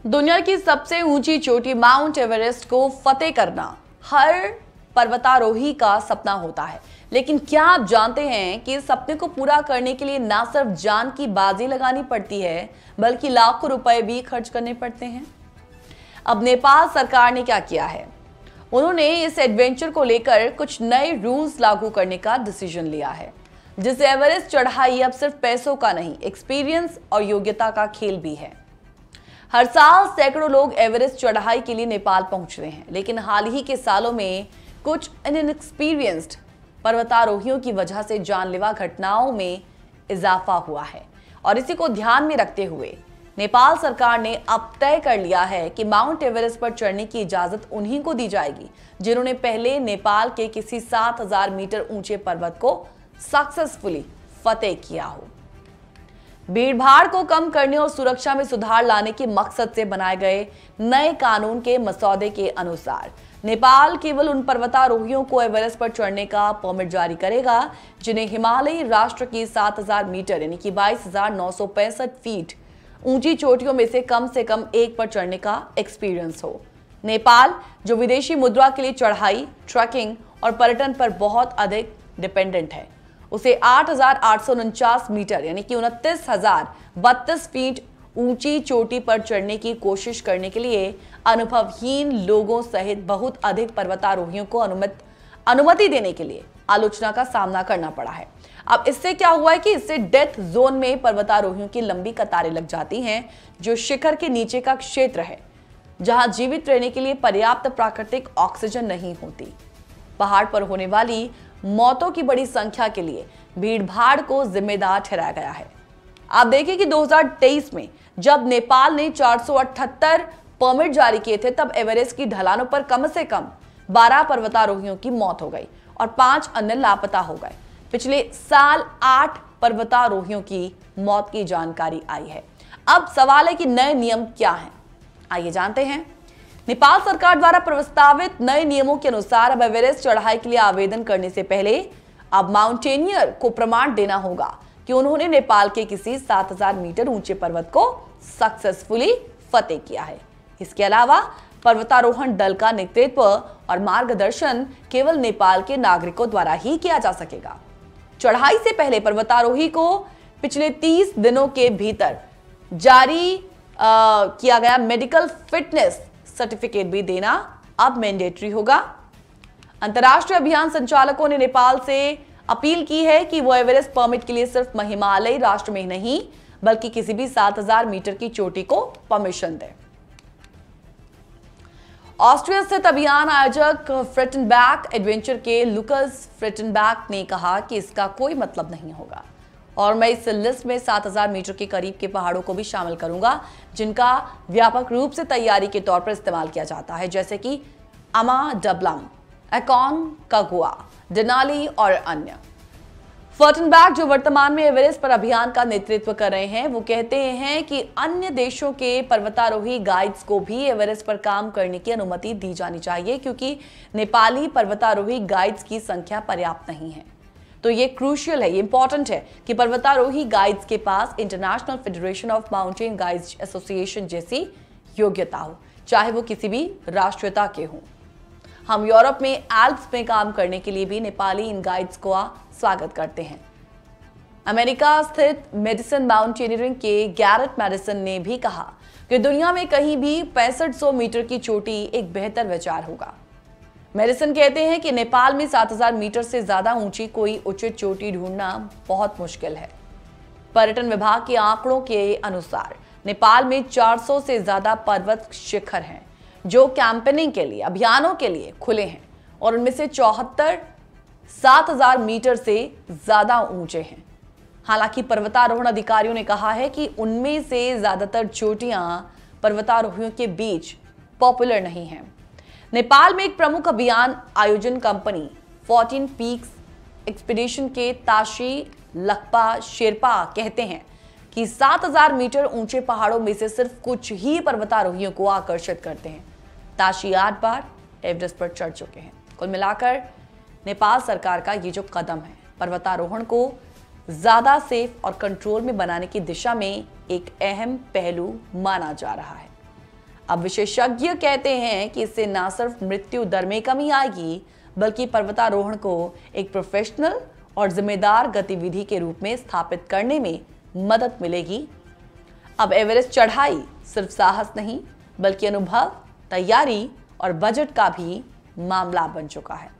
दुनिया की सबसे ऊंची चोटी माउंट एवरेस्ट को फतेह करना हर पर्वतारोही का सपना होता है, लेकिन क्या आप जानते हैं कि इस सपने को पूरा करने के लिए ना सिर्फ जान की बाजी लगानी पड़ती है, बल्कि लाखों रुपए भी खर्च करने पड़ते हैं। अब नेपाल सरकार ने क्या किया है, उन्होंने इस एडवेंचर को लेकर कुछ नए रूल्स लागू करने का डिसीजन लिया है, जिससे एवरेस्ट चढ़ाई अब सिर्फ पैसों का नहीं, एक्सपीरियंस और योग्यता का खेल भी है। हर साल सैकड़ों लोग एवरेस्ट चढ़ाई के लिए नेपाल पहुंच रहे हैं, लेकिन हाल ही के सालों में कुछ इनएक्सपीरियंस्ड पर्वतारोहियों की वजह से जानलेवा घटनाओं में इजाफा हुआ है। और इसी को ध्यान में रखते हुए नेपाल सरकार ने अब तय कर लिया है कि माउंट एवरेस्ट पर चढ़ने की इजाजत उन्हीं को दी जाएगी जिन्होंने पहले नेपाल के किसी 7000 मीटर ऊंचे पर्वत को सक्सेसफुली फतेह किया हो। भीड़भाड़ को कम करने और सुरक्षा में सुधार लाने के मकसद से बनाए गए नए कानून के मसौदे के अनुसार नेपाल केवल उन पर्वतारोहियों को एवरेस्ट पर चढ़ने का परमिट जारी करेगा जिन्हें हिमालयी राष्ट्र की 7000 मीटर यानी कि 22,965 फीट ऊंची चोटियों में से कम एक पर चढ़ने का एक्सपीरियंस हो। नेपाल, जो विदेशी मुद्रा के लिए चढ़ाई, ट्रैकिंग और पर्यटन पर बहुत अधिक डिपेंडेंट है, उसे 8,849 मीटर यानी कि 29,032 फीट ऊंची चोटी पर चढ़ने की कोशिश करने के लिए अनुभवहीन लोगों सहित बहुत अधिक पर्वतारोहियों को अनुमति देने के लिए आलोचना का सामना करना पड़ा है। अब इससे क्या हुआ है कि इससे डेथ जोन में पर्वतारोहियों की लंबी कतारें लग जाती हैं, जो शिखर के नीचे का क्षेत्र है, जहां जीवित रहने के लिए पर्याप्त प्राकृतिक ऑक्सीजन नहीं होती। पहाड़ पर होने वाली मौतों की बड़ी संख्या के लिए भीड़भाड़ को जिम्मेदार ठहराया गया है। आप देखिए कि 2023 में जब नेपाल ने 478 परमिट जारी किए थे, तब एवरेस्ट की ढलानों पर कम से कम 12 पर्वतारोहियों की मौत हो गई और 5 अन्य लापता हो गए। पिछले साल 8 पर्वतारोहियों की मौत की जानकारी आई है। अब सवाल है कि नए नियम क्या हैं, आइए जानते हैं। नेपाल सरकार द्वारा प्रस्तावित नए नियमों के अनुसार अब एवरेस्ट चढ़ाई के लिए आवेदन करने से पहले अब माउंटेनियर को प्रमाण देना होगा कि उन्होंने नेपाल के किसी 7000 मीटर ऊंचे पर्वत को सक्सेसफुली फतेह किया है। इसके अलावा पर्वतारोहण दल का नेतृत्व और मार्गदर्शन केवल नेपाल के नागरिकों द्वारा ही किया जा सकेगा। चढ़ाई से पहले पर्वतारोही को पिछले 30 दिनों के भीतर जारी किया गया मेडिकल फिटनेस सर्टिफिकेट भी देना अब मैंडेटरी होगा। अंतर्राष्ट्रीय अभियान संचालकों ने नेपाल से अपील की है कि वो एवरेस्ट परमिट के लिए सिर्फ हिमालयी राष्ट्र में ही नहीं, बल्कि किसी भी 7000 मीटर की चोटी को परमिशन दे। ऑस्ट्रिया स्थित अभियान आयोजक फ्रेटनबैक एडवेंचर के लुकस फ्रेटनबैक ने कहा कि इसका कोई मतलब नहीं होगा और मैं इस लिस्ट में 7000 मीटर के करीब के पहाड़ों को भी शामिल करूंगा, जिनका व्यापक रूप से तैयारी के तौर पर इस्तेमाल किया जाता है, जैसे कि अमा डबलम, एकोनकागुआ, डेनाली और अन्य। फ्रेटनबैक, जो वर्तमान में एवरेस्ट पर अभियान का नेतृत्व कर रहे हैं, वो कहते हैं कि अन्य देशों के पर्वतारोही गाइड्स को भी एवरेस्ट पर काम करने की अनुमति दी जानी चाहिए, क्योंकि नेपाली पर्वतारोही गाइड्स की संख्या पर्याप्त नहीं है। तो ये क्रूशियल है, ये इंपॉर्टेंट है कि पर्वतारोही गाइड्स के पास International Federation of Mountain Guides Association जैसी योग्यता हो, चाहे वो किसी भी राष्ट्रीयता के हों। हम यूरोप में एल्प्स में काम करने के लिए भी नेपाली इन गाइड्स का स्वागत करते हैं। अमेरिका स्थित मेडिसन माउंटेनियरिंग के गैरेट मेडिसन ने भी कहा कि दुनिया में कहीं भी 6500 मीटर की चोटी एक बेहतर विचार होगा। मेडिसन कहते हैं कि नेपाल में 7000 मीटर से ज्यादा ऊंची कोई उचित चोटी ढूंढना बहुत मुश्किल है। पर्यटन विभाग के आंकड़ों के अनुसार नेपाल में 400 से ज्यादा पर्वत शिखर हैं जो कैंपेनिंग के लिए, अभियानों के लिए खुले हैं, और उनमें से 74 7000 मीटर से ज्यादा ऊंचे हैं। हालांकि पर्वतारोहण अधिकारियों ने कहा है कि उनमें से ज्यादातर चोटियां पर्वतारोहियों के बीच पॉपुलर नहीं हैं। नेपाल में एक प्रमुख अभियान आयोजन कंपनी 14 पीक्स एक्सपीडिशन के ताशी लकपा शेरपा कहते हैं कि 7000 मीटर ऊंचे पहाड़ों में से सिर्फ कुछ ही पर्वतारोहियों को आकर्षित करते हैं। ताशी 8 बार एवरेस्ट पर चढ़ चुके हैं। कुल मिलाकर नेपाल सरकार का ये जो कदम है, पर्वतारोहण को ज्यादा सेफ और कंट्रोल में बनाने की दिशा में एक अहम पहलू माना जा रहा है। अब विशेषज्ञ कहते हैं कि इससे न सिर्फ मृत्यु दर में कमी आएगी, बल्कि पर्वतारोहण को एक प्रोफेशनल और जिम्मेदार गतिविधि के रूप में स्थापित करने में मदद मिलेगी। अब एवरेस्ट चढ़ाई सिर्फ साहस नहीं, बल्कि अनुभव, तैयारी और बजट का भी मामला बन चुका है।